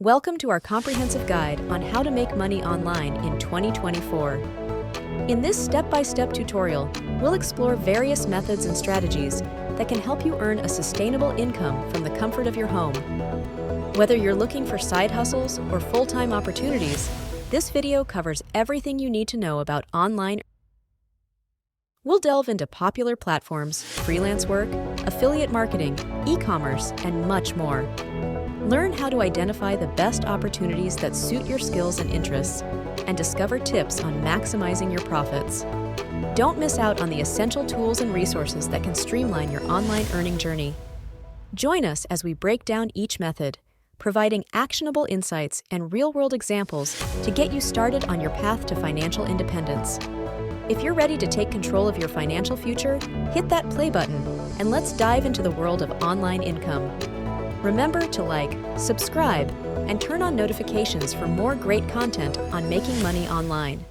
Welcome to our comprehensive guide on how to make money online in 2024. In this step-by-step tutorial, we'll explore various methods and strategies that can help you earn a sustainable income from the comfort of your home. Whether you're looking for side hustles or full-time opportunities, this video covers everything you need to know about online. We'll delve into popular platforms, freelance work, affiliate marketing, e-commerce, and much more. Learn how to identify the best opportunities that suit your skills and interests, and discover tips on maximizing your profits. Don't miss out on the essential tools and resources that can streamline your online earning journey. Join us as we break down each method, providing actionable insights and real-world examples to get you started on your path to financial independence. If you're ready to take control of your financial future, hit that play button and let's dive into the world of online income. Remember to like, subscribe, and turn on notifications for more great content on making money online.